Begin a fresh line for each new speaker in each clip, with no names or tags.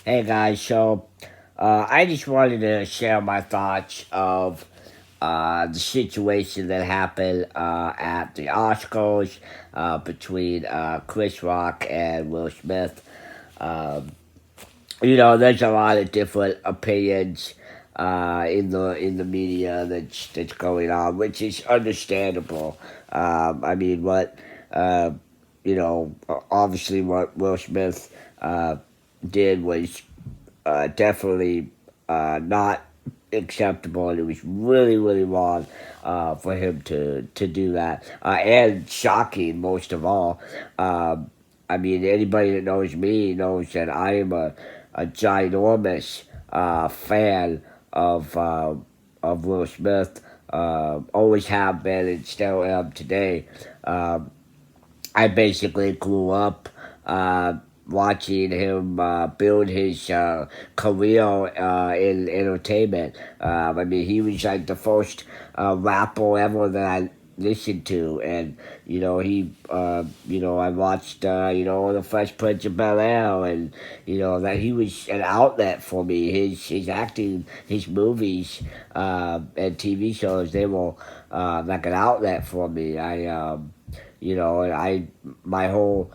Hey guys, I just wanted to share my thoughts of the situation that happened at the Oscars between Chris Rock and Will Smith. Um, there's a lot of different opinions in the media that's going on, which is understandable. I mean, uh, obviously, what Will Smith did was definitely not acceptable, and it was really, really wrong for him to do that, and shocking most of all. Um, I mean, anybody that knows me knows that I am a ginormous fan of Will Smith. Always have been and still am today. Um, I basically grew up uh, watching him build his career in entertainment. I mean, he was like the first rapper ever that I listened to, and I watched the Fresh Prince of Bel Air, and that he was an outlet for me. His acting, his movies, and TV shows, they were like an outlet for me. And my whole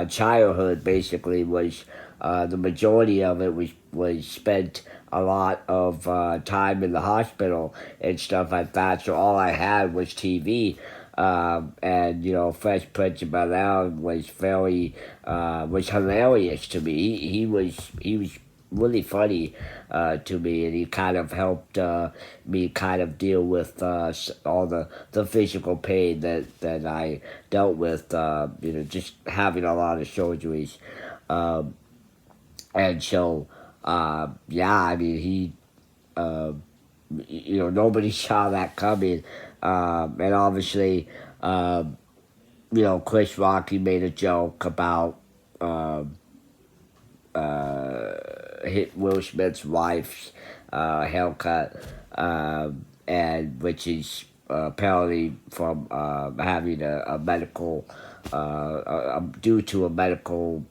childhood basically was the majority of it was spent a lot of time in the hospital and stuff like that. So all I had was TV. And Fresh Prince of Bel Air was hilarious to me. He was really funny to me, and he kind of helped me kind of deal with all the physical pain that I dealt with, just having a lot of surgeries. Um, and so, yeah, I mean, uh, nobody saw that coming. And obviously, Chris Rock, he made a joke about um, hit Will Smith's wife's haircut, and which is apparently from having a medical, due to a medical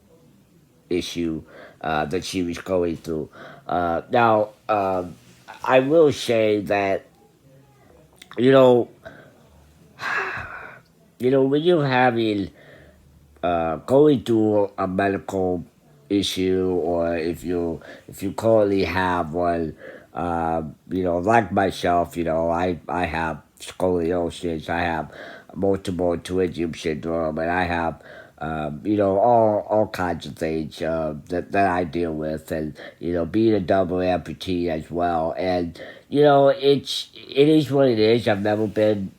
issue that she was going through. Now, I will say that you know, when you're having going through a medical issue, or if you currently have one, like myself, I have scoliosis, I have multiple pterygium syndrome, and I have all kinds of things that I deal with, and being a double amputee as well, and it is what it is. I've never been,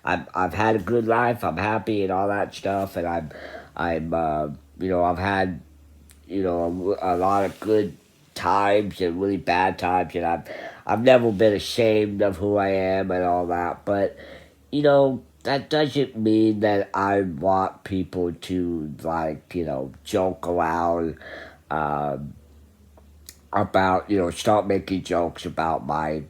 I've had a good life. I'm happy and all that stuff, and I've had a lot of good times and really bad times, and I've never been ashamed of who I am and all that. But that doesn't mean that I want people to like joke around um, about start making jokes about my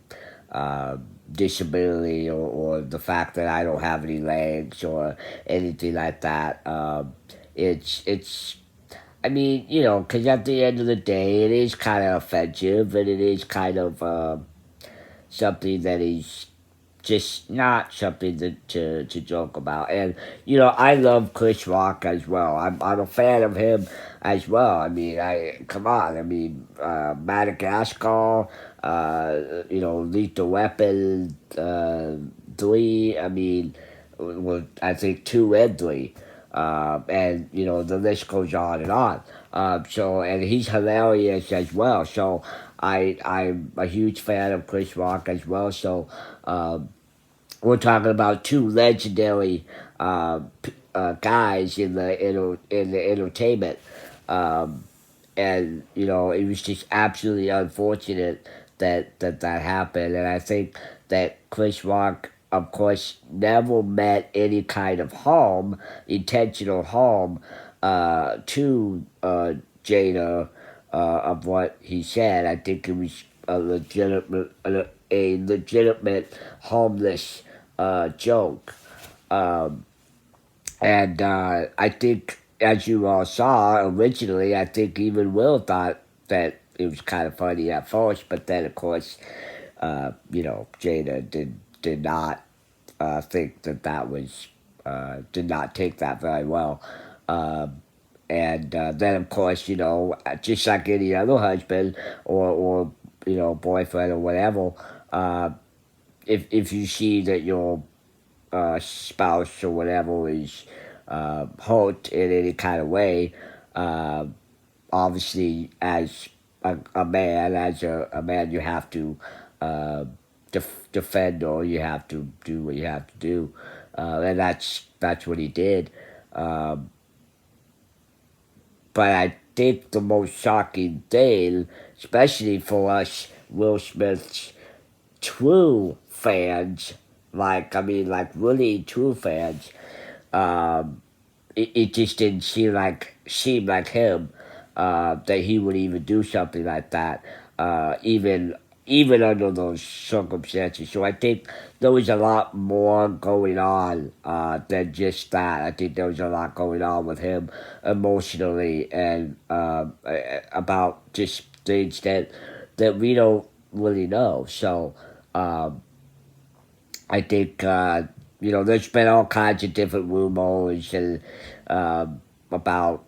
uh, disability, or the fact that I don't have any legs or anything like that. It's I mean, because at the end of the day, it is kind of offensive, and it is kind of something that is just not something to joke about. And I love Chris Rock as well. I'm a fan of him as well. I mean, I come on. I mean, Madagascar. Lethal Weapon 3. I mean, well, I think 2 and 3. And the list goes on and on. And he's hilarious as well. So I'm a huge fan of Chris Rock as well. So um, we're talking about two legendary guys in the entertainment, um, and it was just absolutely unfortunate that happened. And I think that Chris Rock, of course, never meant any kind of harm, intentional harm, to Jada, of what he said. I think it was a legitimate harmless joke. Um, and I think as you all saw originally, I think even Will thought that it was kind of funny at first, but then of course, Jada did not think that was did not take that very well. And then, of course, just like any other husband or boyfriend or whatever, uh, if you see that your spouse or whatever is hurt in any kind of way, uh, obviously, as a man, a man, you have to uh, defend, or you have to do what you have to do, and that's what he did. Um, but I think the most shocking thing, especially for us Will Smith's true fans, like really true fans, um, it just didn't seem like him, that he would even do something like that, even under those circumstances. So I think there was a lot more going on than just that. I think there was a lot going on with him emotionally, and about just things that we don't really know. So um, I think there's been all kinds of different rumors and about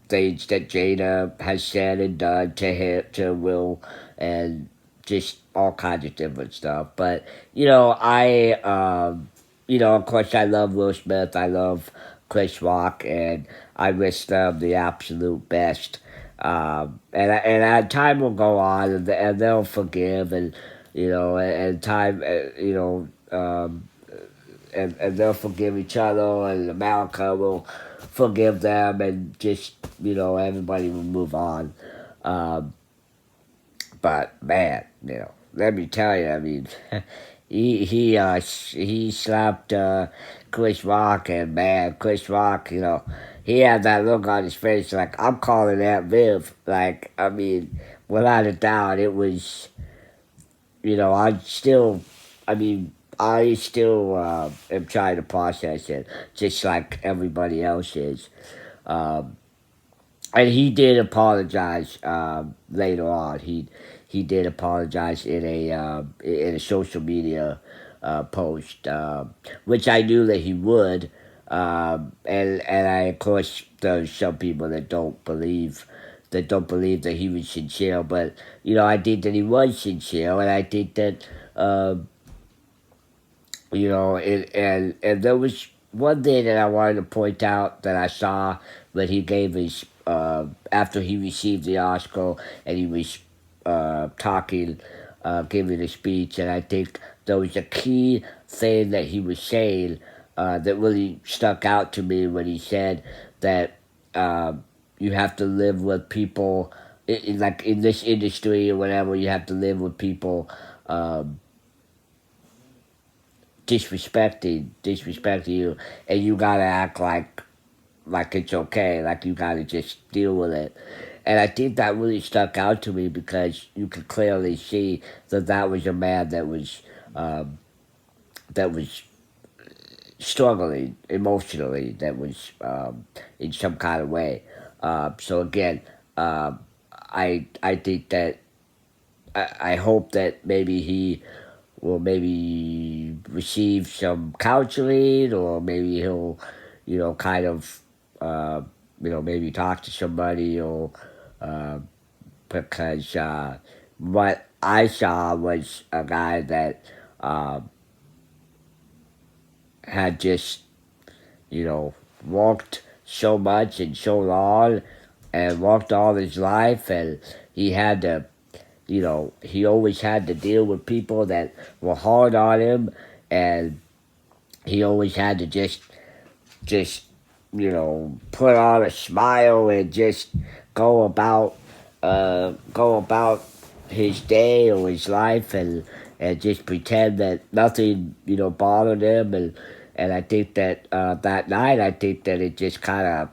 things that Jada has said and done to Will, and just all kinds of different stuff. But of course, I love Will Smith. I love Chris Rock, and I wish them the absolute best. And time will go on, and they'll forgive, and time, and they'll forgive each other, and America will forgive them, and just everybody will move on. Um, but man, let me tell you, I mean, he slapped Chris Rock, and man, Chris Rock, he had that look on his face like, I'm calling that Viv. Like, I mean, without a doubt, it was. I still, I mean, I still am trying to process it, just like everybody else is. Um, and he did apologize later on. He did apologize in a social media post, which I knew that he would. And I, of course, there's some people that don't believe that he was sincere, but I think that he was sincere, and I think that and there was one thing that I wanted to point out that I saw when he gave his after he received the Oscar, and he was talking, giving a speech, and I think there was a key thing that he was saying that really stuck out to me when he said that you have to live with people, like in this industry or whatever. You have to live with people. Disrespecting you, and you gotta act like it's okay, like you gotta just deal with it. And I think that really stuck out to me, because you could clearly see that was a man um, that was struggling emotionally, that was in some kind of way. So again, I think that I hope that maybe he will maybe receive some counseling, or maybe he'll, kind of, maybe talk to somebody, or uh, because what I saw was a guy that uh, had just, worked so much and so long, and worked all his life, and he had to he always had to deal with people that were hard on him, and he always had to just put on a smile and just go about his day or his life, and just pretend that nothing bothered him, and I think that that night, I think that it just kind of,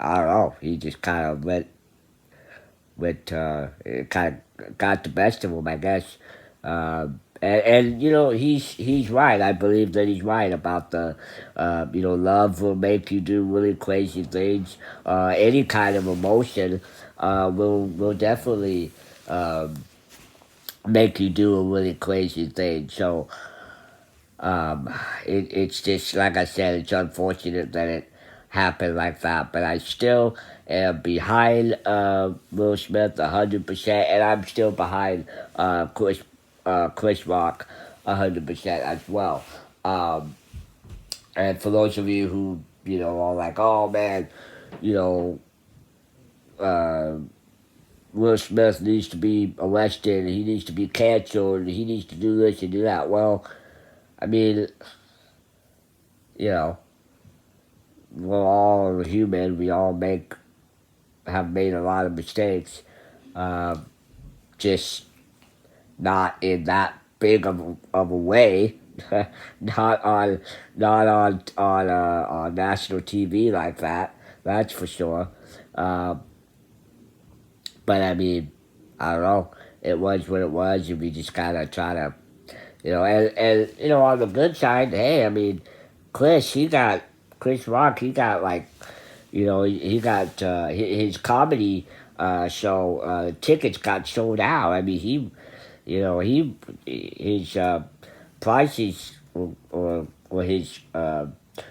I don't know, he just kind of it kind of got the best of him, I guess. and he's right. I believe that he's right about the love will make you do really crazy things. Any kind of emotion will definitely make you do a really crazy thing. So um, it's just like I said, it's unfortunate that it happened like that. But I still am behind Will Smith 100%, and I'm still behind Chris Rock 100% as well. Um, and for those of you who are like, oh man, you know. Uh, Will Smith needs to be arrested, he needs to be canceled, he needs to do this and do that. Well, I mean, you know, we're all human. We all have made a lot of mistakes. Uh, just not in that big of a way. not on on national TV like that. That's for sure. Uh, but I mean, I don't know. It was what it was, and we just gotta try to, and on the good side, hey, I mean, Chris Rock, he got like, he got his comedy show tickets got sold out. I mean, his prices or his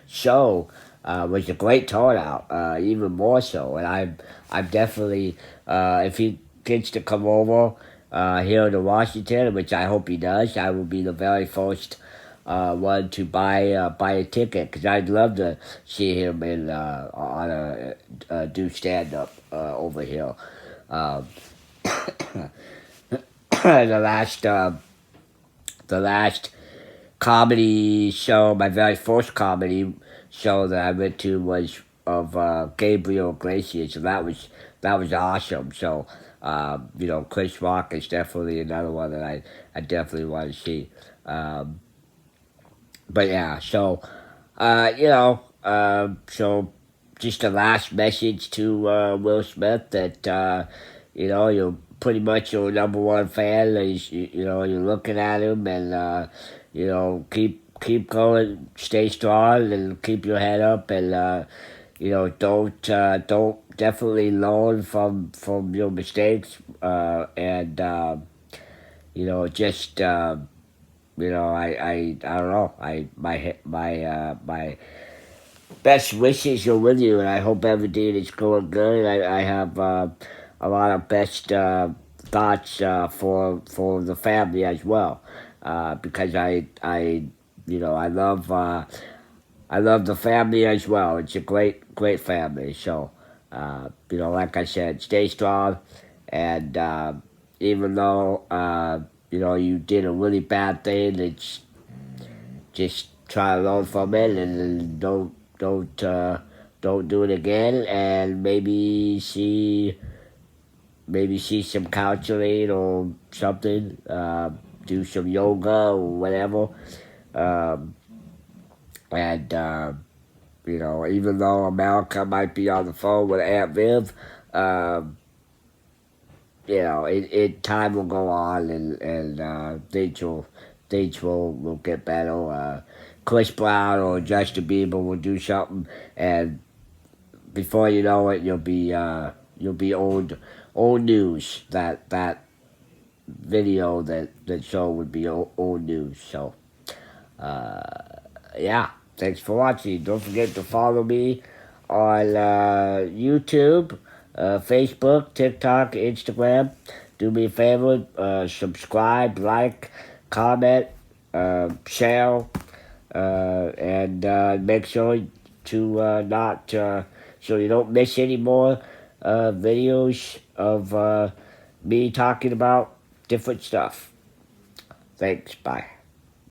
show was a great turnout, even more so. And I'm definitely if he gets to come over here to Washington, which I hope he does, I will be the very first one to buy a ticket because I'd love to see him do stand up over here. Um, the last comedy show, my very first comedy show that I went to was of Gabriel Iglesias, and that was awesome. So Chris Rock is definitely another one that I definitely want to see. But yeah, so so just a last message to Will Smith that you're pretty much your number one fan. You're looking at him, and keep going, stay strong, and keep your head up, and don't definitely learn from your mistakes, and just. I don't know. My best wishes are with you, and I hope everything is going good. I have a lot of best thoughts for the family as well, because I love the family as well. It's a great family. So like I said, stay strong, and even though you did a really bad thing, it's just try to learn from it, and don't do it again, and maybe see some counseling or something, do some yoga or whatever, um, and even though America might be on the phone with Aunt Viv, um, time will go on, and things will get better. Chris Brown or Justin Bieber will do something, and before you know it, you'll be old news. That video, that show would be old news. So yeah, thanks for watching. Don't forget to follow me on YouTube, Facebook, TikTok, Instagram. Do me a favor, subscribe, like, comment, share, and make sure to not so you don't miss any more videos of me talking about different stuff. Thanks. Bye.